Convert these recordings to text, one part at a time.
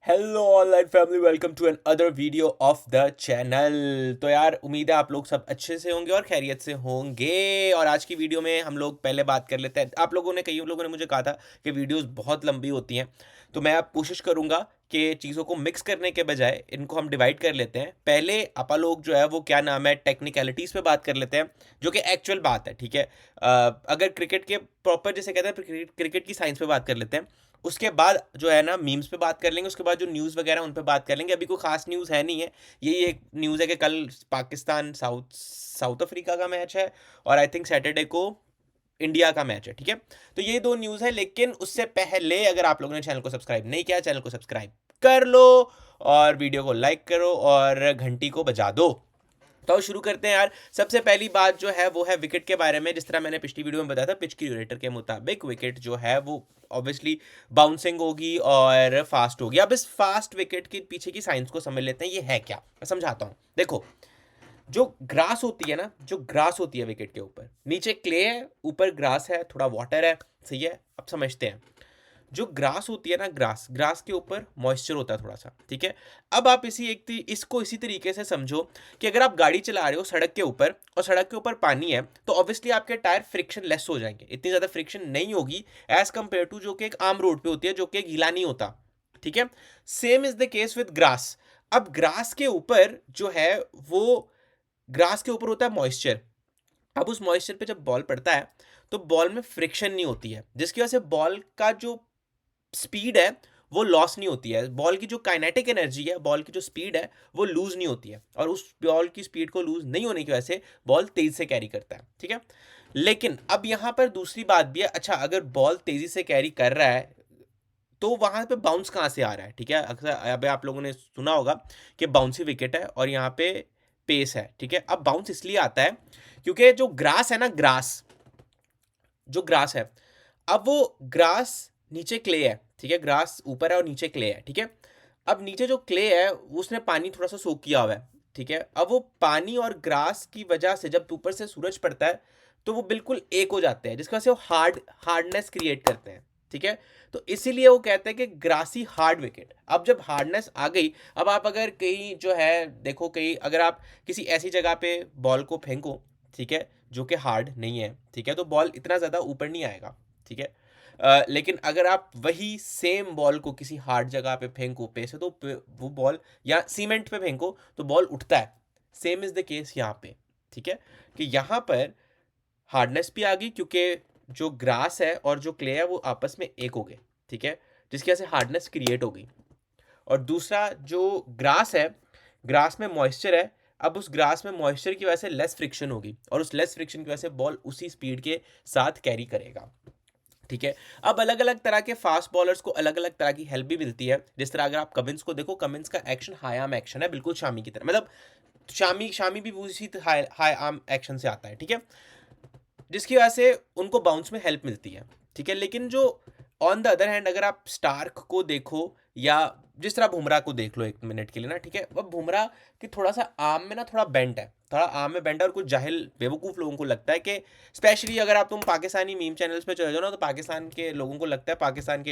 Hello online family, welcome to another video of the channel. तो यार उम्मीद है आप लोग सब अच्छे से होंगे और खैरियत से होंगे। और आज की वीडियो में हम लोग पहले बात कर लेते हैं। कई लोगों ने मुझे कहा था कि वीडियोस बहुत लंबी होती हैं, तो मैं अब कोशिश करूंगा कि चीज़ों को मिक्स करने के बजाय इनको हम डिवाइड कर लेते हैं। पहले आपा लोग जो है वो क्या नाम है टेक्निकलिटीज़ पे बात कर लेते हैं, जो कि एक्चुअल बात है। ठीक है, अगर क्रिकेट के प्रॉपर जैसे कहते हैं क्रिकेट की साइंस पे बात कर लेते हैं। उसके बाद जो है ना मीम्स पे बात कर लेंगे। उसके बाद जो न्यूज़ वगैरह उन पे बात कर लेंगे। अभी कोई खास न्यूज़ है नहीं है। यही एक न्यूज़ है कि कल पाकिस्तान साउथ अफ्रीका का मैच है और आई थिंक सैटरडे को इंडिया का मैच है। ठीक है, तो ये दो न्यूज़ है। लेकिन उससे पहले अगर आप लोगों ने चैनल को सब्सक्राइब नहीं किया, चैनल को सब्सक्राइब कर लो और वीडियो को लाइक करो और घंटी को बजा दो। तो शुरू करते हैं यार। सबसे पहली बात जो है वो है विकेट के बारे में। जिस तरह मैंने पिछली वीडियो में बताया था, पिच क्यूरेटर के मुताबिक विकेट जो है वो ऑब्वियसली बाउंसिंग होगी और फास्ट होगी। अब इस फास्ट विकेट के पीछे की साइंस को समझ लेते हैं। ये है क्या, मैं समझाता हूँ। देखो, जो ग्रास होती है ना, जो ग्रास होती है विकेट के ऊपर, नीचे क्ले है, ऊपर ग्रास है, थोड़ा वाटर है। सही है, अब समझते हैं। जो ग्रास होती है ना, ग्रास ग्रास के ऊपर मॉइस्चर होता है थोड़ा सा। ठीक है, अब आप इसको इसी तरीके से समझो कि अगर आप गाड़ी चला रहे हो सड़क के ऊपर और सड़क के ऊपर पानी है, तो ऑब्वियसली आपके टायर फ्रिक्शन लेस हो जाएंगे, इतनी ज़्यादा फ्रिक्शन नहीं होगी एज कंपेयर टू जो कि एक आम रोड पे होती है, जो कि गीला नहीं होता। ठीक है, same is the case with grass. अब ग्रास के ऊपर जो है वो ग्रास के ऊपर होता है मॉइस्चर। अब उस मॉइस्चर पे जब बॉल पड़ता है तो बॉल में फ्रिक्शन नहीं होती है, जिसकी वजह से बॉल का जो स्पीड है वो लॉस नहीं होती है। बॉल की जो काइनेटिक एनर्जी है, बॉल की जो स्पीड है, वो लूज नहीं होती है। और उस बॉल की स्पीड को लूज नहीं होने की वजह से बॉल तेज से कैरी करता है। ठीक है, लेकिन अब यहां पर दूसरी बात भी है। अच्छा, अगर बॉल तेजी से कैरी कर रहा है तो वहां पे बाउंस कहां से आ रहा है? ठीक है, अक्सर अब आप लोगों ने सुना होगा कि बाउंसी विकेट है और यहाँ पे पेस है। ठीक है, अब बाउंस इसलिए आता है क्योंकि जो ग्रास है ना, ग्रास है, अब वो ग्रास नीचे क्ले है। ठीक है, ग्रास ऊपर है और नीचे क्ले है। ठीक है, अब नीचे जो क्ले है उसने पानी थोड़ा सा सोक किया हुआ है। ठीक है, अब वो पानी और ग्रास की वजह से जब ऊपर से सूरज पड़ता है तो वो बिल्कुल एक हो जाते हैं, जिसकी वजह से वो हार्डनेस क्रिएट करते हैं। ठीक है, तो इसीलिए वो कहते हैं कि ग्रासी हार्ड विकेट। अब जब हार्डनेस आ गई, अब आप अगर कहीं जो है देखो, कहीं अगर आप किसी ऐसी जगह पे बॉल को फेंको, ठीक है, जो कि हार्ड नहीं है, ठीक है, तो बॉल इतना ज़्यादा ऊपर नहीं आएगा। ठीक है, लेकिन अगर आप वही सेम बॉल को किसी हार्ड जगह पे फेंको पे से, तो वो बॉल या सीमेंट पे फेंको तो बॉल उठता है। सेम इज द केस यहाँ पे। ठीक है, कि यहाँ पर हार्डनेस भी आ गई क्योंकि जो ग्रास है और जो क्ले है वो आपस में एक हो गए। ठीक है, जिसकी वजह से हार्डनेस क्रिएट हो गई। और दूसरा, जो ग्रास है, ग्रास में मॉइस्चर है। अब उस ग्रास में मॉइस्चर की वजह से लेस फ्रिक्शन होगी और उस लेस फ्रिक्शन की वजह से बॉल उसी स्पीड के साथ कैरी करेगा। ठीक है, अब अलग अलग तरह के फास्ट बॉलर्स को अलग अलग तरह की हेल्प भी मिलती है। जिस तरह अगर आप कमिंस को देखो, कमिंस का एक्शन हाई आर्म एक्शन है, बिल्कुल शामी की तरह। मतलब शामी शामी भी उसी हाई आर्म एक्शन से आता है। ठीक है, जिसकी वजह से उनको बाउंस में हेल्प मिलती है। ठीक है, लेकिन जो ऑन द अदर हैंड अगर आप स्टार्क को देखो या जिस तरह बुमराह को देख लो एक मिनट के लिए ना, ठीक है, वह बुमराह की थोड़ा सा आर्म में ना थोड़ा बेंट है, थोड़ा आर्म में बेंट है। और कुछ जाहिल बेवकूफ़ लोगों को लगता है कि, स्पेशली अगर आप तुम पाकिस्तानी मीम चैनल्स पे चले जाओ ना, तो पाकिस्तान के लोगों को लगता है, पाकिस्तान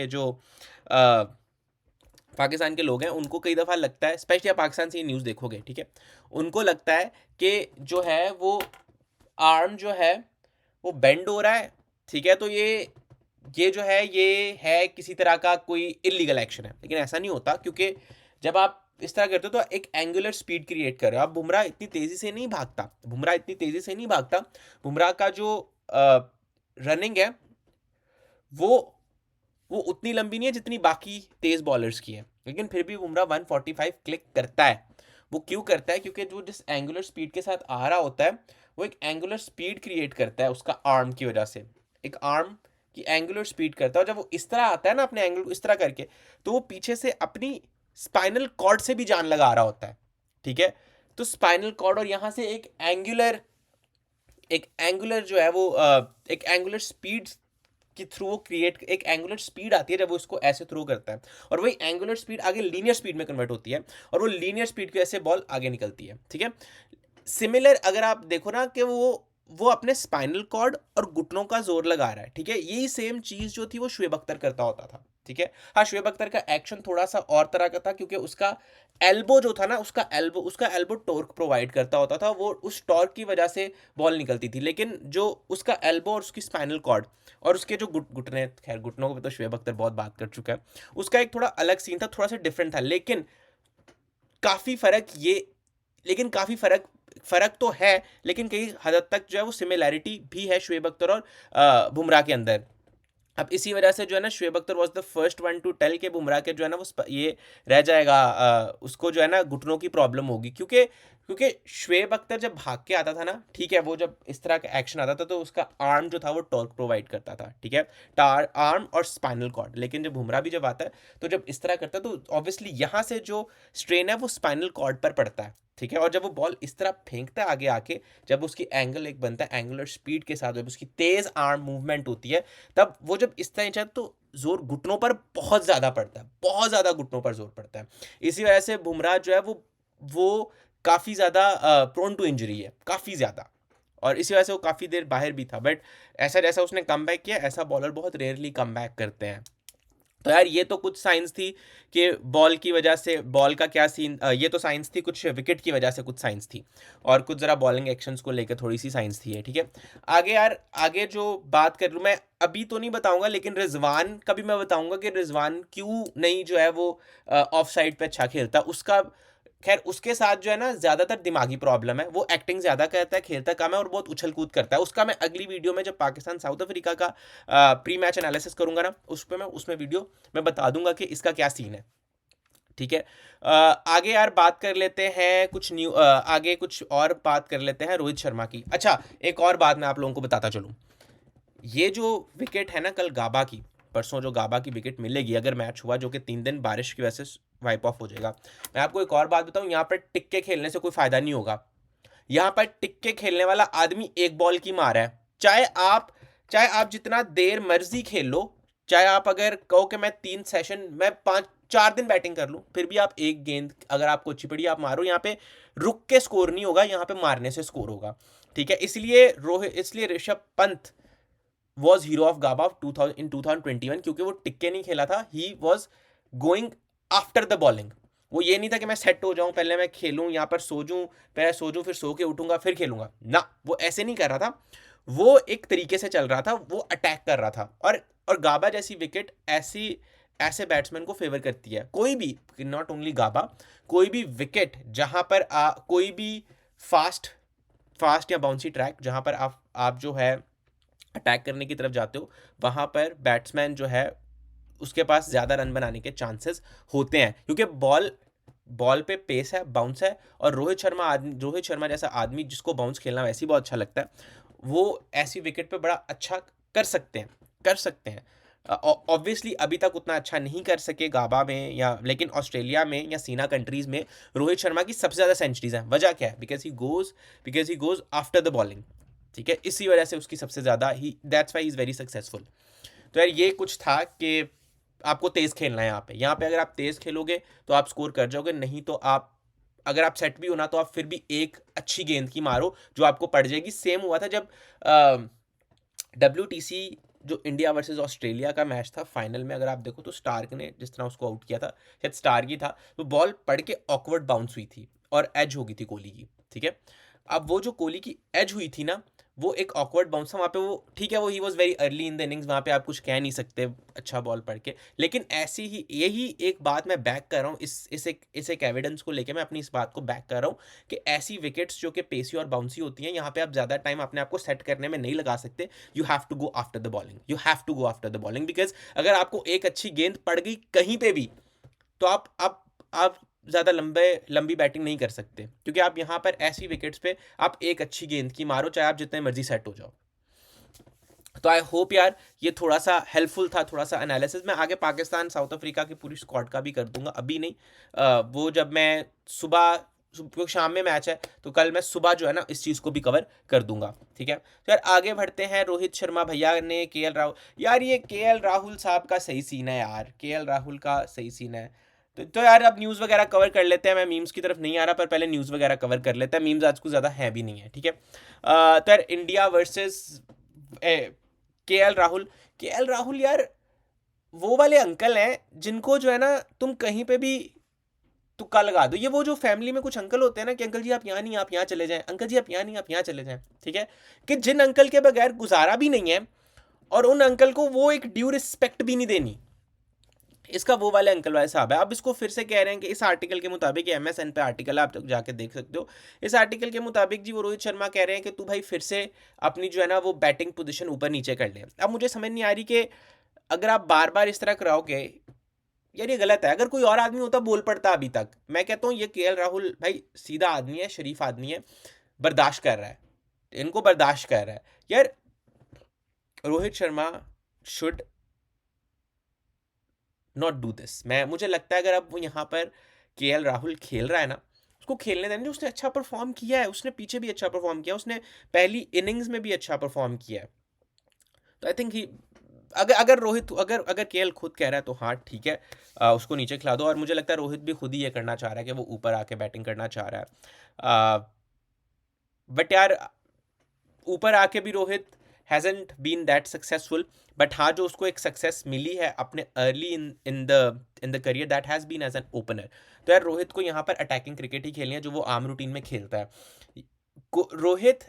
के लोग हैं उनको कई दफ़ा लगता है, स्पेशली आप पाकिस्तान से ये न्यूज़ देखोगे, ठीक है, उनको लगता है कि जो है वो आर्म जो है वो बेंड हो रहा है। ठीक है, तो ये जो है ये है किसी तरह का कोई इलीगल एक्शन है, लेकिन ऐसा नहीं होता। क्योंकि जब आप इस तरह करते हो तो एक एंगुलर स्पीड क्रिएट कर रहे हो। आप बुमराह इतनी तेजी से नहीं भागता, बुमराह का जो रनिंग है वो वो उतनी लंबी नहीं है जितनी बाकी तेज बॉलर्स की है, लेकिन फिर भी बुमराह 145 क्लिक करता है। वो क्यों करता है? क्योंकि जो जिस एंगुलर स्पीड के साथ आ रहा होता है वो एक एंगुलर स्पीड क्रिएट करता है उसका आर्म की वजह से, एक आर्म की एंगुलर स्पीड करता है। और जब वो इस तरह आता है ना, अपने एंगल को इस तरह करके, तो वो पीछे से अपनी स्पाइनल कॉर्ड से भी जान लगा रहा होता है। ठीक है, तो स्पाइनल कॉर्ड और यहाँ से एक एंगुलर जो है वो एक एंगुलर स्पीड कि थ्रू वो क्रिएट, एक एंगुलर स्पीड आती है जब वो इसको ऐसे थ्रो करता है, और वही एंगुलर स्पीड आगे लीनियर स्पीड में कन्वर्ट होती है और वो लीनियर स्पीड की वजह से बॉल आगे निकलती है। ठीक है, सिमिलर अगर आप देखो ना कि वो वो अपने स्पाइनल कॉर्ड और घुटनों का जोर लगा रहा है, ठीक है। यही सेम चीज जो थी वो शुएब अख्तर करता होता था, ठीक है। हाँ, शुएब अख्तर का एक्शन थोड़ा सा और तरह का था, क्योंकि उसका एल्बो जो था ना, उसका एल्बो टॉर्क प्रोवाइड करता होता था, वो उस टॉर्क की वजह से बॉल निकलती थी। लेकिन जो उसका एल्बो और उसकी स्पाइनल कॉर्ड और उसके जो घुटने, खैर घुटनों को तो शुएब अख्तर बहुत बात कर चुका है, उसका एक थोड़ा अलग सीन था, थोड़ा सा डिफरेंट था। काफी फर्क ये लेकिन काफी फर्क फर्क तो है, लेकिन कई हद तक जो है वो सिमिलैरिटी भी है शुएब अख्तर और बुमराह के अंदर। अब इसी वजह से जो है ना, Shoaib Akhtar was the first one to tell के बुमराह के जो है ना वो ये रह जाएगा, उसको जो है ना घुटनों की प्रॉब्लम होगी, क्योंकि क्योंकि शुएब अख्तर जब भाग के आता था ना, ठीक है, वो जब इस तरह का एक्शन आता था तो उसका आर्म जो था वो टॉर्क प्रोवाइड करता था, ठीक है, टार आर्म और स्पाइनल कॉर्ड। लेकिन जब बुमराह भी जब आता है तो जब इस तरह करता है तो ऑब्वियसली यहाँ से जो स्ट्रेन है वो स्पाइनल कॉर्ड पर पड़ता है, ठीक है। और जब वो बॉल इस तरह फेंकता है आगे आके, जब उसकी एंगल एक बनता है एंगुलर स्पीड के साथ, जब उसकी तेज आर्म मूवमेंट होती है, तब वो जब इस तरह चलता तो जोर घुटनों पर बहुत ज़्यादा पड़ता है, बहुत ज़्यादा घुटनों पर जोर पड़ता है। इसी वजह से बुमराह जो है वो काफ़ी ज़्यादा प्रोन टू इंजरी है, काफ़ी ज़्यादा। और इसी वजह से वो काफ़ी देर बाहर भी था। बट ऐसा जैसा उसने कम बैक किया, ऐसा बॉलर बहुत रेयरली कम बैक करते हैं। तो यार ये तो कुछ साइंस थी कि बॉल की वजह से बॉल का क्या सीन, ये तो साइंस थी, कुछ विकेट की वजह से कुछ साइंस थी, और कुछ ज़रा बॉलिंग एक्शंस को लेकर थोड़ी सी साइंस थी है, ठीक है। आगे यार, आगे जो बात कर लूँ मैं, अभी तो नहीं बताऊंगा, लेकिन रिजवान का भी मैं बताऊंगा कि रिजवान क्यों नहीं जो है वो ऑफ साइड पे अच्छा खेलता उसका। खैर उसके साथ जो है ना ज़्यादातर दिमागी प्रॉब्लम है, वो एक्टिंग ज़्यादा करता है, खेलता कम है और बहुत उछल कूद करता है। उसका मैं अगली वीडियो में जब पाकिस्तान साउथ अफ्रीका का प्री मैच एनालिसिस करूंगा ना, उस पर मैं उसमें वीडियो मैं बता दूंगा कि इसका क्या सीन है, ठीक है। आगे यार बात कर लेते हैं कुछ आगे कुछ और बात कर लेते हैं रोहित शर्मा की। अच्छा, एक और बात मैं आप लोगों को बताता चलूँ, ये जो विकेट है ना कल गाबा की, परसों जो गाबा की विकेट मिलेगी अगर मैच हुआ, जो कि 3 दिन बारिश की वजह से वाइप ऑफ हो जाएगा। मैं आपको एक और बात बताऊं, यहाँ पर टिक के खेलने से कोई फायदा नहीं होगा। यहाँ पर टिक के खेलने वाला आदमी एक बॉल की मार है। चाहे आप जितना देर मर्जी खेल लो, चाहे आप अगर कहो कि मैं 3 सेशन, मैं 5 4 दिन बैटिंग कर लूँ, फिर भी आप एक गेंद अगर आपको अच्छी पड़ी आप मारो, यहाँ पे रुक के स्कोर नहीं होगा, यहाँ पे मारने से स्कोर होगा, ठीक है। इसलिए Rishabh Pant was hero of Gabba 2021, क्योंकि वो टिक्के नहीं खेला था, he was going after the bowling. वो ये नहीं था कि मैं सेट हो जाऊं, पहले मैं खेलूं, यहाँ पर सो जाऊं फिर सो के उठूंगा फिर खेलूंगा ना, वो ऐसे नहीं कर रहा था। वो एक तरीके से चल रहा था, वो अटैक कर रहा था। और गाबा जैसी विकेट ऐसे बैट्समैन को फेवर करती है, कोई भी, नॉट ओनली गाबा, कोई भी विकेट जहां पर कोई भी फास्ट फास्ट या बाउंसी ट्रैक जहां पर आप जो है अटैक करने की तरफ जाते हो, वहां पर बैट्समैन जो है उसके पास ज़्यादा रन बनाने के चांसेस होते हैं, क्योंकि बॉल बॉल पे पेस है, बाउंस है। और रोहित शर्मा जैसा आदमी जिसको बाउंस खेलना वैसे ही बहुत अच्छा लगता है, वो ऐसी विकेट पे बड़ा अच्छा कर सकते हैं। ऑब्वियसली अभी तक उतना अच्छा नहीं कर सके गाबा में, या लेकिन ऑस्ट्रेलिया में या सीना कंट्रीज में रोहित शर्मा की सबसे ज़्यादा सेंचुरीज हैं। वजह क्या है? Because he goes after the bowling, ठीक है। इसी वजह से उसकी सबसे ज़्यादा ही, that's why is very successful. तो यार ये कुछ था कि आपको तेज़ खेलना है यहाँ पे अगर आप तेज़ खेलोगे तो आप स्कोर कर जाओगे, नहीं तो अगर आप सेट भी हो ना तो आप फिर भी एक अच्छी गेंद की मारो जो आपको पड़ जाएगी। सेम हुआ था जब WTC जो इंडिया वर्सेस ऑस्ट्रेलिया का मैच था, फाइनल में अगर आप देखो तो स्टार्क ने जिस तरह उसको आउट किया था, शायद स्टार्क ही था, तो बॉल पड़ के ऑकवर्ड बाउंस हुई थी और एज हो गई थी कोहली की, ठीक है। अब वो जो कोहली की एज हुई थी ना, वो एक ऑकवर्ड बाउंस था वहाँ पे, वो ठीक है, वो he was very early in the innings, वहाँ पे आप कुछ कह नहीं सकते अच्छा बॉल पड़ के। लेकिन ऐसी ही यही एक बात मैं बैक कर रहा हूँ, इस एक एविडेंस को लेके मैं अपनी इस बात को बैक कर रहा हूँ कि ऐसी विकेट्स जो कि पेसी और बाउंसी होती हैं, यहाँ पे आप ज़्यादा टाइम अपने आप को सेट करने में नहीं लगा सकते। You have to go after the bowling, because अगर आपको एक अच्छी गेंद पड़ गई कहीं पे भी, तो आप ज़्यादा लंबी बैटिंग नहीं कर सकते, क्योंकि आप यहाँ पर ऐसी विकेट्स पे आप एक अच्छी गेंद की मारो, चाहे आप जितने मर्जी सेट हो जाओ। तो आई होप यार ये थोड़ा सा हेल्पफुल था, थोड़ा सा एनालिसिस। मैं आगे पाकिस्तान साउथ अफ्रीका की पूरी स्क्वाड का भी कर दूंगा, अभी नहीं, वो जब मैं क्योंकि शाम में मैच है, तो कल मैं सुबह जो है ना इस चीज़ को भी कवर कर दूंगा, ठीक है। तो यार आगे बढ़ते हैं। रोहित शर्मा भैया ने KL राहुल, यार ये KL राहुल साहब का सही सीन है यार, KL राहुल का सही सीन है। तो यार अब न्यूज़ वगैरह कवर कर लेते हैं। मैं मीम्स की तरफ नहीं आ रहा, पर पहले न्यूज़ वगैरह कवर कर लेते हैं। मीम्स आज कुछ ज़्यादा है भी नहीं है, ठीक है। तो यार इंडिया वर्सेस के एल राहुल यार, वो वाले अंकल हैं जिनको जो है ना, तुम कहीं पे भी तुक्का लगा दो। ये वो जो फैमिली में कुछ अंकल होते हैं ना कि अंकल जी आप यहाँ नहीं, आप यहाँ चले जाएं, अंकल जी आप यहाँ नहीं, आप यहाँ चले जाएं, ठीक है। कि जिन अंकल के बगैर गुजारा भी नहीं है, और उन अंकल को वो एक ड्यू रिस्पेक्ट भी नहीं देनी। इसका वो वाले अंकल वाले साहब है। अब इसको फिर से कह रहे हैं कि इस आर्टिकल के मुताबिक, MSN पे आर्टिकल है, आप जाके देख सकते हो। इस आर्टिकल के मुताबिक जी वो रोहित शर्मा कह रहे हैं कि तू भाई फिर से अपनी जो है ना वो बैटिंग पोजीशन ऊपर नीचे कर ले। अब मुझे समझ नहीं आ रही कि अगर आप बार बार इस तरह कराओगे, यार ये गलत है। अगर कोई और आदमी होता बोल पड़ता अभी तक। मैं कहता हूँ ये के एल राहुल भाई सीधा आदमी है, शरीफ आदमी है, बर्दाश्त कर रहा है, इनको बर्दाश्त कर रहा है। यार Rohit Sharma should not do this. मुझे लगता है अगर अब वो यहाँ पर के एल राहुल खेल रहा है ना, उसको खेलने देना। उसने अच्छा परफॉर्म किया है, उसने पीछे भी अच्छा परफॉर्म किया, उसने पहली इनिंग्स में भी अच्छा परफॉर्म किया है। तो आई थिंक ही, अगर अगर रोहित अगर अगर के खुद कह रहा है तो हाँ ठीक है, उसको नीचे खिला दो। और मुझे लगता है रोहित भी खुद ही ये करना चाह रहा है कि वो ऊपर आके बैटिंग करना चाह रहा है। बट यार ऊपर आके भी Rohit hasn't been that successful. But हाँ, जो उसको एक सक्सेस मिली है अपने early in the career, that has been as an opener. तो यार रोहित को यहाँ पर अटैकिंग क्रिकेट ही खेलनी है जो वो आम रूटीन में खेलता है। रोहित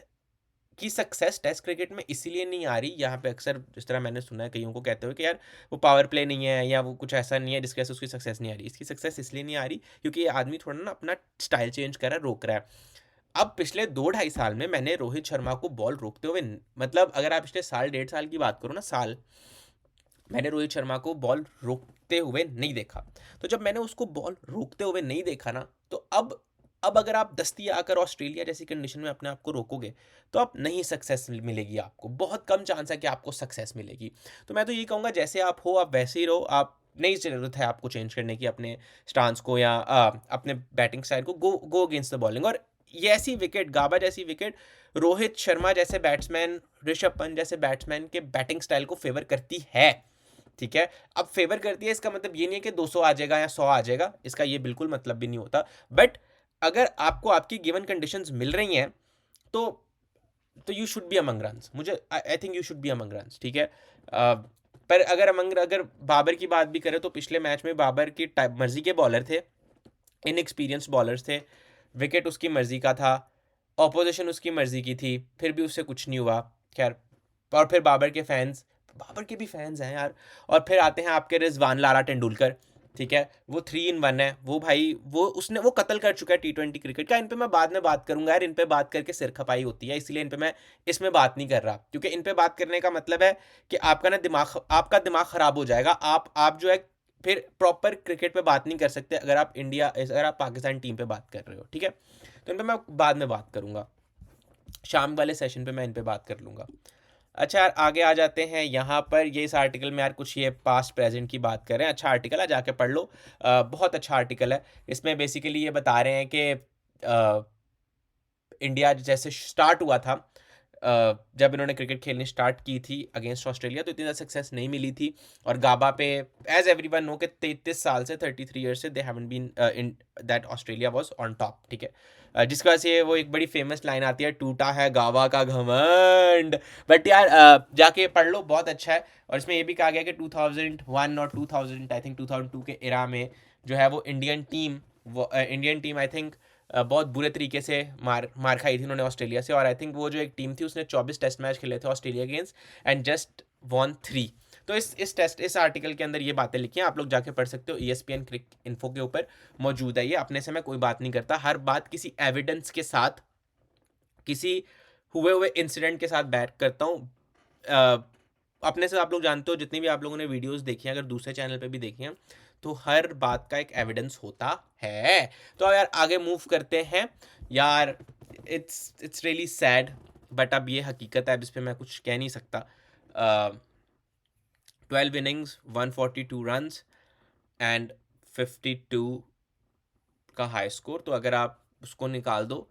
की सक्सेस टेस्ट क्रिकेट में इसीलिए नहीं आ रही, यहाँ पे अक्सर जिस तरह मैंने सुना है कईयों को कहते हुए कि यार वो पावर प्ले नहीं है या वो कुछ ऐसा नहीं है जिसकी वजह से उसकी सक्सेस नहीं आ रही। इसकी सक्सेस इसलिए नहीं आ रही क्योंकि ये आदमी थोड़ा ना अपना स्टाइल चेंज कर रहा है, रोक रहा है। अब पिछले 2-2.5 साल में मैंने रोहित शर्मा को बॉल रोकते हुए, मतलब अगर आप पिछले साल 1.5 साल की बात करो ना, साल, मैंने रोहित शर्मा को बॉल रोकते हुए नहीं देखा। तो जब मैंने उसको बॉल रोकते हुए नहीं देखा ना, तो अब अगर आप दस्ती आकर ऑस्ट्रेलिया जैसी कंडीशन में अपने आप को रोकोगे तो आप नहीं सक्सेस मिलेगी, आपको बहुत कम चांस है कि आपको सक्सेस मिलेगी। तो मैं तो ये कहूँगा जैसे आप हो आप वैसे ही रहो। आप नहीं ज़रूरत है आपको चेंज करने की अपने स्टांस को या अपने बैटिंग स्टाइल को। गो गो अगेंस्ट द बॉलिंग। और ये ऐसी विकेट, गाबा जैसी विकेट, रोहित शर्मा जैसे बैट्समैन, ऋषभ पंत जैसे बैट्समैन के बैटिंग स्टाइल को फेवर करती है, ठीक है। अब फेवर करती है इसका मतलब ये नहीं है कि 200 आ जाएगा या 100 आ जाएगा, इसका ये बिल्कुल मतलब भी नहीं होता। बट अगर आपको आपकी गिवन कंडीशंस मिल रही हैं तो you should be among runs. मुझे I think you should be among runs, ठीक है। पर अगर बाबर की बात भी करें तो पिछले मैच में बाबर की मर्जी के बॉलर थे, इनएक्सपीरियंस बॉलर्स थे, विकेट उसकी मर्जी का था, ऑपोजिशन उसकी मर्जी की थी, फिर भी उससे कुछ नहीं हुआ। खैर, और फिर बाबर के भी फैंस हैं यार। और फिर आते हैं आपके रिजवान लारा तेंदुलकर, ठीक है। वो 3 in 1 है वो भाई, वो कत्ल कर चुका है T20 क्रिकेट का। इन पे मैं बाद में बात करूंगा यार, इन पे बात करके सिर खपाई होती है, इसलिए इन पे मैं इसमें बात नहीं कर रहा, क्योंकि इन पे बात करने का मतलब है कि आपका दिमाग खराब हो जाएगा। आप जो है फिर प्रॉपर क्रिकेट पे बात नहीं कर सकते अगर आप पाकिस्तान टीम पे बात कर रहे हो, ठीक है। तो इन पे मैं बाद में बात करूंगा, शाम वाले सेशन पे मैं इन पे बात कर लूँगा। अच्छा यार आगे आ जाते हैं। यहाँ पर ये इस आर्टिकल में यार कुछ ये पास्ट प्रेजेंट की बात कर रहे हैं। अच्छा आर्टिकल है, जाके पढ़ लो। बहुत अच्छा आर्टिकल है। इसमें बेसिकली ये बता रहे हैं कि इंडिया जैसे स्टार्ट हुआ था, जब इन्होंने क्रिकेट खेलनी स्टार्ट की थी अगेंस्ट ऑस्ट्रेलिया, तो इतनी ज़्यादा सक्सेस नहीं मिली थी। और गाबा पे एज एवरीवन नो कि 33 साल से 33 ईयर से they haven't been in that Australia was on top, ठीक है। जिसकी वजह से वो एक बड़ी फेमस लाइन आती है, टूटा है गावा का घमंड। बट यार जाके पढ़ लो, बहुत अच्छा है। और इसमें ये भी कहा गया कि 2001 और 2000 आई थिंक 2002 के इरा में जो है वो इंडियन टीम आई थिंक बहुत बुरे तरीके से मार खाई थी उन्होंने ऑस्ट्रेलिया से। और आई थिंक वो जो एक टीम थी उसने 24 टेस्ट मैच खेले थे Australia against and just won 3। तो इस आर्टिकल के अंदर ये बातें लिखी हैं, आप लोग जाके पढ़ सकते हो। ESPN क्रिक इन्फो के ऊपर मौजूद है ये। अपने से मैं कोई बात नहीं करता, हर बात किसी एविडेंस के साथ, किसी हुए इंसिडेंट के साथ बैठ करता हूँ। अपने से आप लोग जानते हो, जितनी भी आप लोगों ने वीडियोस देखी हैं, अगर दूसरे चैनल पे भी देखी हैं, तो हर बात का एक एविडेंस होता है। तो यार आगे मूव करते हैं यार। इट्स रियली सैड, बट अब ये हकीकत है, अब इस पर मैं कुछ कह नहीं सकता। 12 इनिंग्स, 142 रन्स एंड 52 का हाई स्कोर। तो अगर आप उसको निकाल दो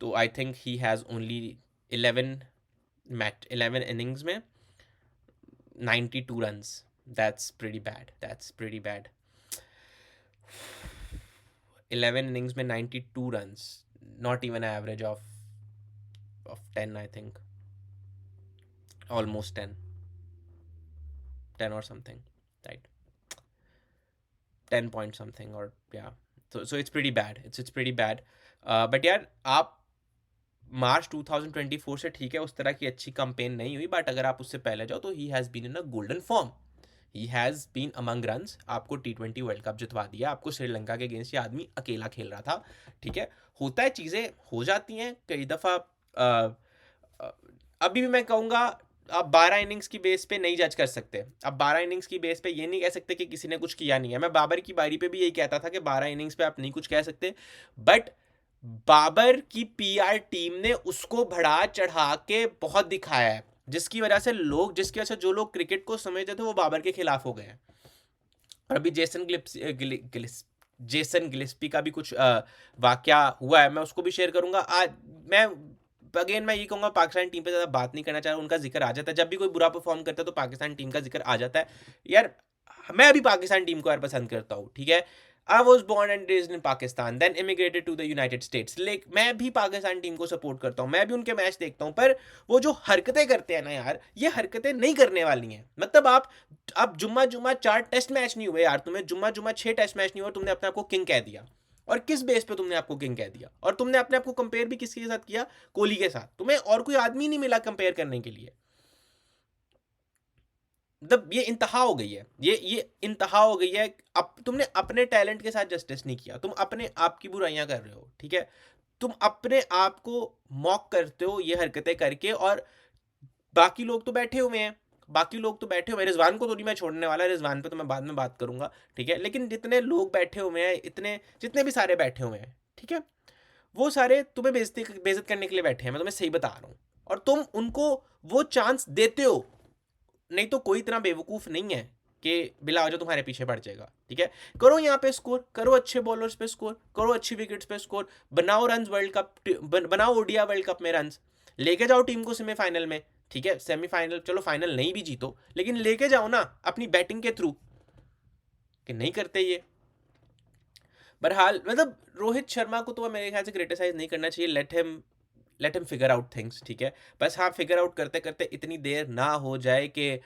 तो I think he has only 11 innings में 92 runs. That's pretty bad. 11 innings में 92 runs, not even an average of 10, I think. Almost 10 or something, right? 10 point something, or yeah. So it's pretty bad. It's pretty bad. But यार आप मार्च 2024 से ठीक है उस तरह की अच्छी कंपेन नहीं हुई, बट अगर आप उससे पहले जाओ तो he has been in a golden form. He has been among runs. आपको T20 वर्ल्ड कप जितवा दिया. आपको श्रीलंका के अगेंस्ट ये आदमी अकेला खेल रहा था. ठीक है, होता है, चीज़ें हो जाती हैं कई दफ़ा. अभी भी मैं कहूँगा आप 12 इनिंग्स की बेस पे नहीं जज कर सकते. आप 12 इनिंग्स की बेस पे ये नहीं कह सकते कि किसी ने कुछ किया नहीं है. मैं बाबर की बारी पे भी यही कहता था कि 12 इनिंग्स पे आप नहीं कुछ कह सकते, बट बाबर की पीआर टीम ने उसको बढ़ा चढ़ा के बहुत दिखाया है, जिसकी वजह से जो लोग क्रिकेट को समझते थे वो बाबर के खिलाफ हो गए हैं. और अभी जेसन गिलिस्पी का भी कुछ वाकया हुआ है, मैं उसको भी शेयर करूंगा. आज मैं ये कहूँगा पाकिस्तान टीम पे ज़्यादा बात नहीं करना चाह रहा. उनका जिक्र आ जाता है जब भी कोई बुरा परफॉर्म करता है, तो पाकिस्तान टीम का जिक्र आ जाता है. यार मैं अभी पाकिस्तान टीम को यार पसंद करता हूँ, ठीक है. I was born and raised in Pakistan, then immigrated to the United States. मैं भी पाकिस्तान टीम को सपोर्ट करता हूँ, मैं भी उनके मैच देखता हूँ, पर वो जो हरकतें करते हैं ना यार, ये हरकतें नहीं करने वाली हैं. मतलब आप जुम्मा 4 टेस्ट मैच नहीं हुए यार, तुम्हें जुम्मा 6 टेस्ट मैच नहीं हुए, तुमने अपने आप को किंग कह दिया. और किस बेस पे तुमने आपको किंग कह दिया? और तुमने अपने आप को कंपेयर भी किसके साथ किया? कोहली के साथ. तुम्हें और कोई आदमी नहीं मिला कंपेयर करने के लिए. मतलब ये इंतहा हो गई है, ये इंतहा हो गई है. अब तुमने अपने टैलेंट के साथ जस्टिस नहीं किया, तुम अपने आप की बुराइयां कर रहे हो, ठीक है. तुम अपने आप को मॉक करते हो ये हरकतें करके, और बाकी लोग तो बैठे हुए हैं. रिजवान को तो नहीं मैं छोड़ने वाला, रिजवान पे तो मैं बाद में बात करूंगा, ठीक है. लेकिन जितने लोग बैठे हुए हैं, इतने जितने भी सारे बैठे हुए हैं, ठीक है, वो सारे तुम्हें बेइज्जत करने के लिए बैठे हैं. मैं तुम्हें सही बता रहा हूँ, और तुम उनको वो चांस देते हो. नहीं तो कोई इतना बेवकूफ़ नहीं है कि बिला वजह तुम्हारे पीछे पड़ जाएगा, ठीक है. करो यहाँ पे स्कोर, करो अच्छे बॉलर्स पे स्कोर, करो अच्छी विकेट्स पे स्कोर, बनाओ रन्स वर्ल्ड कप, बनाओ ओडिया वर्ल्ड कप में रन्स, लेके जाओ टीम को सेमीफाइनल में, ठीक है. सेमीफाइनल चलो, फाइनल नहीं भी जीतो, लेकिन लेके जाओ ना अपनी बैटिंग के थ्रू. कि नहीं करते ये. बहरहाल मतलब रोहित शर्मा को तो मेरे ख्याल से क्रिटिसाइज नहीं करना चाहिए. Let him figure out things, ठीक है. बस हाँ, फिगर आउट करते करते इतनी देर ना हो जाए कि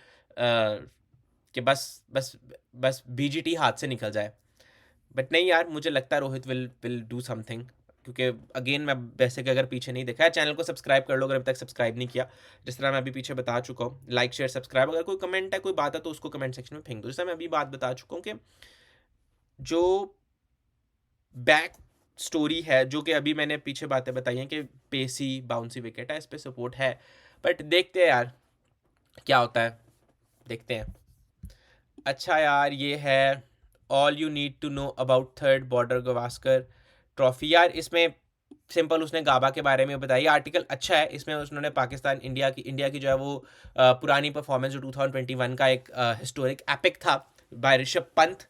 बस बीजीटी हाथ से निकल जाए. बट नहीं यार, मुझे लगता है रोहित विल डू समथिंग. क्योंकि अगेन मैं वैसे कि अगर पीछे नहीं देखा है, चैनल को सब्सक्राइब कर लो अगर अभी तक सब्सक्राइब नहीं किया. जिस तरह मैं अभी पीछे बता चुका हूँ, लाइक शेयर सब्सक्राइब. अगर कोई कमेंट है, कोई बात है, तो उसको कमेंट सेक्शन में फेंक दो. जैसा मैं अभी बात बता चुका हूँ कि जो बैक स्टोरी है, जो कि अभी मैंने पीछे बातें बताई हैं कि पेसी बाउंसी विकेट है, इस पर सपोर्ट है. बट देखते हैं यार क्या होता है, देखते हैं. अच्छा यार, ये है all you need to know about third Border Gavaskar trophy. यार इसमें सिंपल उसने गाबा के बारे में बताई. आर्टिकल अच्छा है. इसमें उन्होंने पाकिस्तान इंडिया की जो है वो पुरानी परफॉर्मेंस, जो 2021 का एक हिस्टोरिक एपिक था बाय ऋषभ पंत,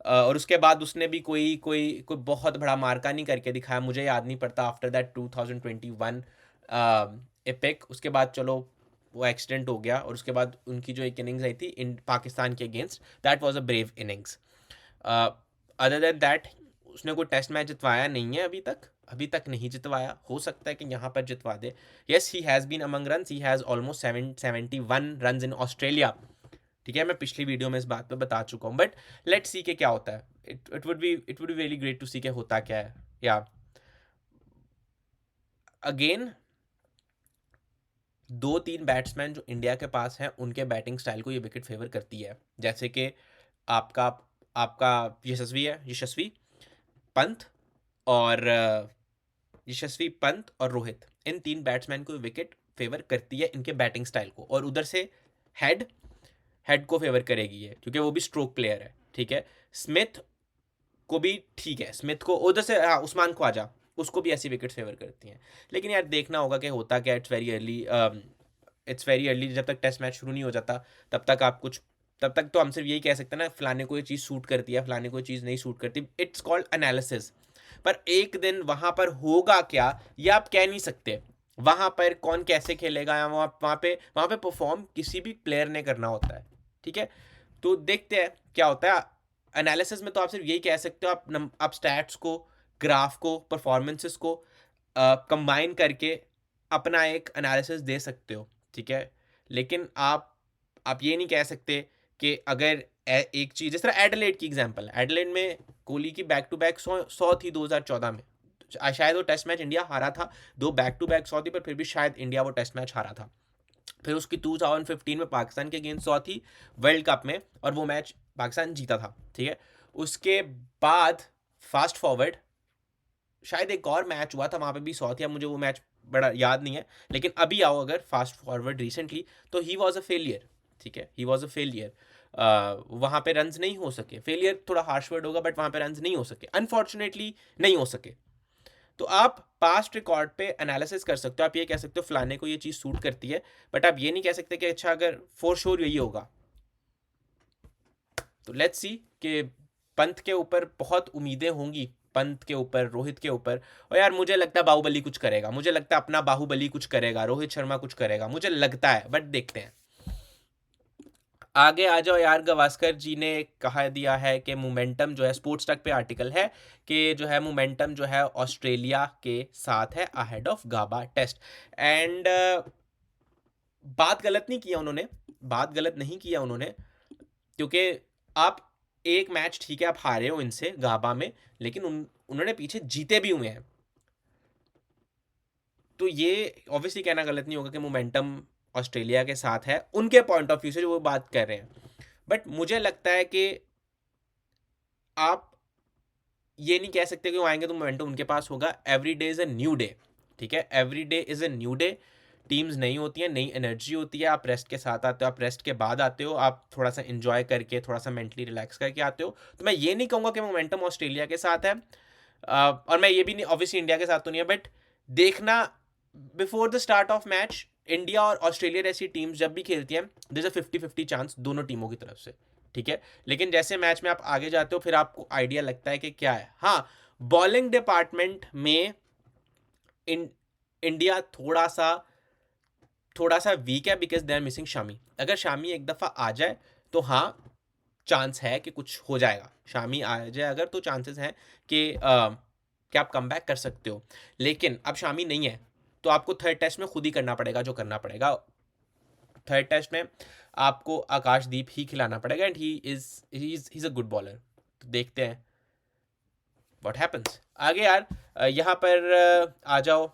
और उसके बाद उसने भी कोई बहुत बड़ा मार्का नहीं करके दिखाया. मुझे याद नहीं पड़ता आफ्टर दैट 2021 एपिक. उसके बाद चलो वो एक्सीडेंट हो गया, और उसके बाद उनकी जो एक इनिंग्स आई थी इन पाकिस्तान के against, that was a brave innings. Other than that उसने कोई टेस्ट मैच जितवाया नहीं है अभी तक नहीं जितवाया. हो सकता है कि यहाँ पर जितवा दे. Yes, he has been among runs. He has almost 71 runs in Australia, ठीक है. मैं पिछली वीडियो में इस बात पे बता चुका हूँ. बट लेट्स सी के क्या होता है. It would be really great to see के होता क्या है. या अगेन 2-3 बैट्समैन जो इंडिया के पास हैं, उनके बैटिंग स्टाइल को ये विकेट फेवर करती है. जैसे कि आपका यशस्वी पंत और रोहित, इन 3 बैट्समैन को विकेट फेवर करती है इनके बैटिंग स्टाइल को. और उधर से हेड को फेवर करेगी ये, क्योंकि वो भी स्ट्रोक प्लेयर है, ठीक है. स्मिथ को भी ठीक है, स्मिथ को उधर से, हाँ, उस्मान ख्वाजा, उसको भी ऐसी विकेट फेवर करती हैं. लेकिन यार देखना होगा कि होता क्या. It's very early. जब तक टेस्ट मैच शुरू नहीं हो जाता तब तक तो हम सिर्फ यही कह सकते हैं ना, फलाने को ये चीज़ सूट करती है, फलाने को ये चीज़ नहीं सूट करती. It's called analysis. पर एक दिन वहाँ पर होगा क्या, ये आप कह नहीं सकते. वहाँ पर कौन कैसे खेलेगा, या वहाँ पे परफॉर्म किसी भी प्लेयर ने करना होता है, ठीक है. तो देखते हैं क्या होता है. एनालिसिस में तो आप सिर्फ यही कह सकते हो, आप स्टैट्स को ग्राफ को, परफॉर्मेंसेस को कंबाइन करके अपना एक एनालिसिस दे सकते हो, ठीक है। लेकिन आप ये नहीं कह सकते कि अगर एक चीज़ जिस तरह एडिलेड की एग्जांपल है, एडिलेड में कोहली की बैक टू बैक 100 थी 2014 में। शायद वो टेस्ट मैच इंडिया हारा था, दो बैक टू बैक 100 थी, पर फिर भी शायद इंडिया वो टेस्ट मैच हारा था। फिर उसकी 2015 में पाकिस्तान के अगेंस्ट 100 थी वर्ल्ड कप में, और वो मैच पाकिस्तान जीता था, ठीक है। उसके बाद फास्ट फॉरवर्ड शायद एक और मैच हुआ था, वहाँ पे भी 100 थी, अब मुझे वो मैच बड़ा याद नहीं है, लेकिन अभी आओ अगर फास्ट फॉरवर्ड रिसेंटली, तो ही वॉज अ फेलियर, ठीक है, ही वॉज अ फेलियर। वहाँ पे रन्स नहीं हो सके, फेलियर थोड़ा हार्श वर्ड होगा, बट वहाँ पे रन्स नहीं हो सके, अनफॉर्चुनेटली नहीं हो सके। तो आप पास्ट रिकॉर्ड पे एनालिसिस कर सकते हो, आप ये कह सकते हो फलाने को ये चीज़ सूट करती है, बट आप ये नहीं कह सकते कि अच्छा अगर फॉर श्योर यही होगा। तो लेट्स सी कि पंत के ऊपर बहुत उम्मीदें होंगी, पंत के ऊपर, रोहित के ऊपर, और यार मुझे लगता है बाहुबली कुछ करेगा, मुझे लगता है अपना बाहुबली कुछ करेगा, रोहित शर्मा कुछ करेगा, मुझे लगता है, बट देखते हैं। आगे आ जाओ यार, गवास्कर जी ने कहा दिया है कि मोमेंटम जो है, स्पोर्ट्स टक पे आर्टिकल है कि जो है मोमेंटम जो है ऑस्ट्रेलिया के साथ है ahead of Gabba test. And बात गलत नहीं किया उन्होंने, बात गलत नहीं किया उन्होंने, क्योंकि आप एक मैच ठीक है आप हारे हो इनसे गाबा में, लेकिन उन्होंने पीछे जीते भी हुए हैं। तो ये ऑब्वियसली कहना गलत नहीं होगा कि मोमेंटम ऑस्ट्रेलिया के साथ है, उनके पॉइंट ऑफ व्यू से जो वो बात कर रहे हैं। बट मुझे लगता है कि आप ये नहीं कह सकते कि वो आएंगे तो मोमेंटम उनके पास होगा। Every day is a new day, ठीक है, every day is a new day. Teams नहीं होती हैं, नई एनर्जी होती है, आप रेस्ट के साथ आते हो, आप रेस्ट के बाद आते हो, आप थोड़ा सा इंजॉय करके, थोड़ा सा मेंटली रिलैक्स करके आते हो। तो मैं ये नहीं कहूँगा कि मोमेंटम ऑस्ट्रेलिया के साथ है, और मैं ये भी नहीं, ऑब्वियसली इंडिया के साथ तो नहीं है, बट देखना before the start of match, India और ऑस्ट्रेलिया जैसी टीम्स जब भी खेलती हैं, देयर इज अ 50-50 चांस दोनों टीमों की तरफ से, ठीक है। लेकिन जैसे मैच में आप आगे जाते हो, फिर आपको आइडिया लगता है कि क्या है। हाँ, बॉलिंग डिपार्टमेंट में इंडिया थोड़ा सा वीक है, because they are missing Shami. अगर शामी एक दफ़ा आ जाए तो हाँ, चांस है कि कुछ हो जाएगा। शामी आ जाए अगर, तो चांसेस हैं कि आप कम बैक कर सकते हो। लेकिन अब शामी नहीं है, तो आपको थर्ड टेस्ट में खुद ही करना पड़ेगा जो करना पड़ेगा। थर्ड टेस्ट में आपको आकाशदीप ही खिलाना पड़ेगा, and he is a good bowler. तो देखते हैं व्हाट हैपन्स आगे यार। यहाँ पर आ जाओ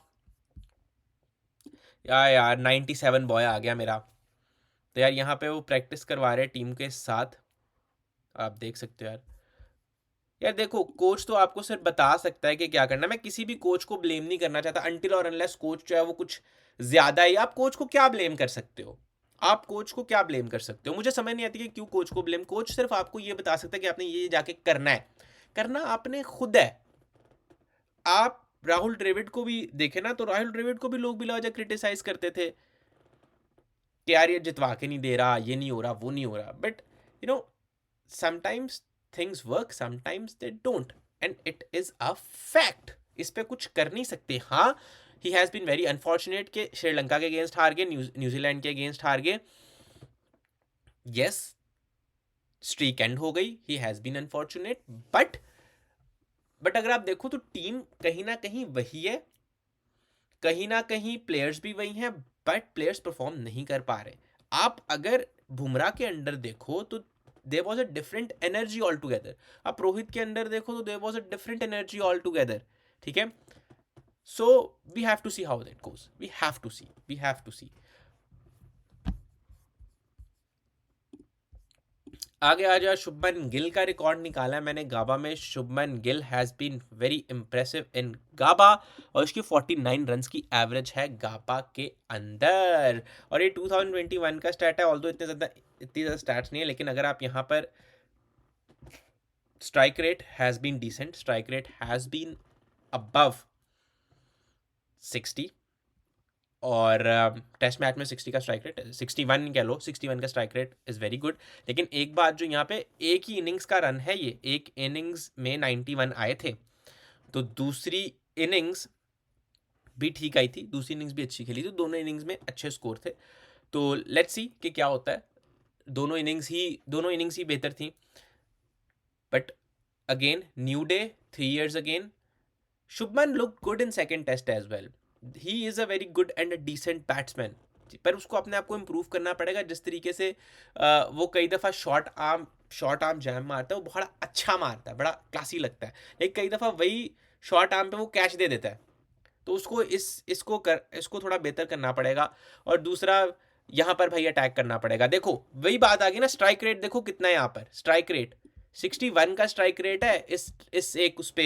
यार 97 बॉय आ गया मेरा। तो यार यहाँ पे वो प्रैक्टिस करवा रहे टीम के साथ, आप देख सकते हो यार। यार देखो, कोच तो आपको सिर्फ बता सकता है कि क्या करना। मैं किसी भी कोच को ब्लेम नहीं करना चाहता, अनटिल और अनलेस कोच जो है वो कुछ ज्यादा ही। आप कोच को क्या ब्लेम कर सकते हो, आप कोच को क्या ब्लेम कर सकते हो? मुझे समझ नहीं आती कि क्यों कोच को ब्लेम। कोच सिर्फ आपको ये बता सकता है कि आपने ये जाके करना है, करना आपने खुद है। आप राहुल द्रविड़ को भी देखे ना, तो राहुल द्रविड़ को भी लोग बिला वजह क्रिटिसाइज करते थे कि यार ये जितवा के नहीं दे रहा, ये नहीं हो रहा, वो नहीं हो रहा। But you know, sometimes things work, sometimes they don't, and it is a fact. इस पे कुछ कर नहीं सकते। हाँ, he has been very unfortunate कि श्रीलंका के अगेंस्ट हार गए, न्यूजीलैंड के अगेंस्ट हार गए। यस, स्ट्रीक एंड हो गई, he has been unfortunate, but अगर आप देखो तो टीम कहीं ना कहीं वही है, कहीं ना कहीं प्लेयर्स भी वही हैं, बट प्लेयर्स परफॉर्म नहीं कर पा रहे। आप अगर बुमराह के अंडर देखो तो there was a different energy all together. आप रोहित के अंडर देखो तो there was a different energy all together, ठीक है। So we have to see how that goes, we have to see. आगे आ जाओ, शुभमन गिल का रिकॉर्ड निकाला है मैंने गाबा में। Shubman Gill has been very impressive in Gabba, और उसकी 49 रन्स की एवरेज है गाबा के अंदर। और ये 2021 का स्टैट है, ऑल्दो इतनी ज़्यादा स्टैट्स नहीं है, लेकिन अगर आप यहाँ पर strike rate has been decent, strike rate has been above 60, और टेस्ट मैच में 60 का स्ट्राइक रेट, 61 कह लो, 61 का strike rate is very good. लेकिन एक बात जो यहाँ पे, एक ही इनिंग्स का रन है ये, एक इनिंग्स में 91 आए थे, तो दूसरी इनिंग्स भी ठीक आई थी, दूसरी इनिंग्स भी अच्छी खेली थी, दोनों इनिंग्स में अच्छे स्कोर थे। तो लेट्स सी कि क्या होता है। दोनों इनिंग्स ही बेहतर थी, but again new day, 3 years again, Shubman look good in second test as well. He is a very good and a decent batsman, पर उसको अपने आप को इम्प्रूव करना पड़ेगा. जिस तरीके से वो कई दफ़ा शॉर्ट आर्म जैम मारता है, वो बड़ा अच्छा मारता है, बड़ा क्लासी लगता है. लेकिन कई दफ़ा वही शॉर्ट आर्म पे वो कैच दे देता है. तो उसको इसको थोड़ा बेहतर करना पड़ेगा. और दूसरा, यहाँ पर भाई अटैक करना पड़ेगा. देखो वही बात आ गई ना, स्ट्राइक रेट देखो कितना है यहाँ पर. स्ट्राइक रेट 61 का स्ट्राइक रेट है इस एक उस पे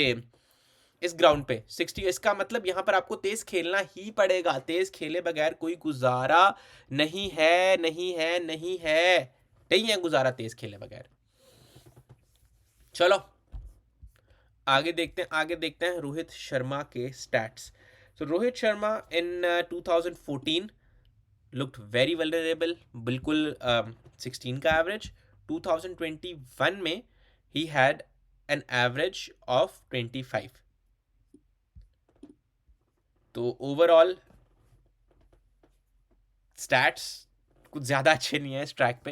इस ग्राउंड पे 60. इसका मतलब यहाँ पर आपको तेज खेलना ही पड़ेगा. तेज खेले बगैर कोई गुजारा नहीं है, नहीं है, नहीं है, नहीं है गुजारा तेज खेले बगैर. चलो आगे देखते हैं रोहित शर्मा के स्टैट्स. तो रोहित शर्मा इन 2014 लुक्ड वेरी वल्नरेबल, बिल्कुल 16 का एवरेज. 2021 में he had an average of 25. तो ओवरऑल स्टैट्स कुछ ज़्यादा अच्छे नहीं है इस ट्रैक पे,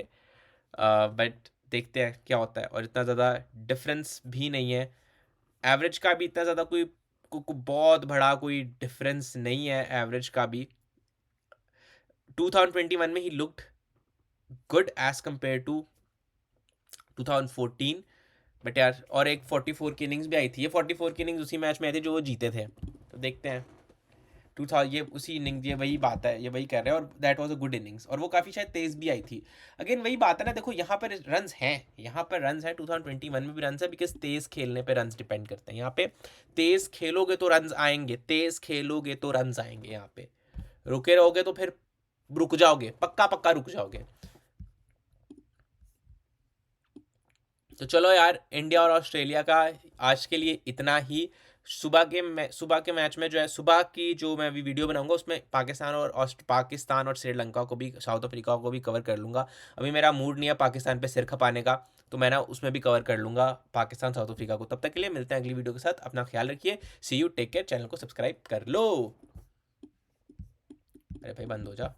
बट देखते हैं क्या होता है. और इतना ज़्यादा डिफरेंस भी नहीं है. एवरेज का भी इतना ज़्यादा बहुत बड़ा कोई डिफरेंस नहीं है एवरेज का भी. 2021 में he looked good as compare to 2014. But यार, और एक 44 की इनिंग्स भी आई थी. ये 44 की इनिंग्स उसी मैच में आई थी जो वो जीते थे. तो देखते हैं 2000 ये उसी इनिंग, ये वही बात है, ये वही कर रहे हैं. और that was a good innings, और वो काफ़ी शायद तेज़ भी आई थी. अगेन वही बात है ना, देखो यहाँ पर रन्स हैं, 2021 में भी रन्स है, बिकॉज तेज़ खेलने पे रन्स डिपेंड करते हैं. यहाँ पे तेज़ खेलोगे तो रन्स आएंगे, यहाँ पे रुके रहोगे तो फिर रुक जाओगे, पक्का रुक जाओगे. तो चलो यार, इंडिया और ऑस्ट्रेलिया का आज के लिए इतना ही. सुबह के मैच में जो है, सुबह की जो मैं वीडियो बनाऊंगा उसमें पाकिस्तान और श्रीलंका को भी, साउथ अफ्रीका को भी कवर कर लूँगा. अभी मेरा मूड नहीं है पाकिस्तान पे सिर खपाने का, तो मैं ना उसमें भी कवर कर लूँगा पाकिस्तान साउथ अफ्रीका को. तब तक के लिए मिलते हैं अगली वीडियो के साथ. अपना ख्याल रखिए. सी यू, टेक केयर. चैनल को सब्सक्राइब कर लो. अरे भाई बंद हो जा.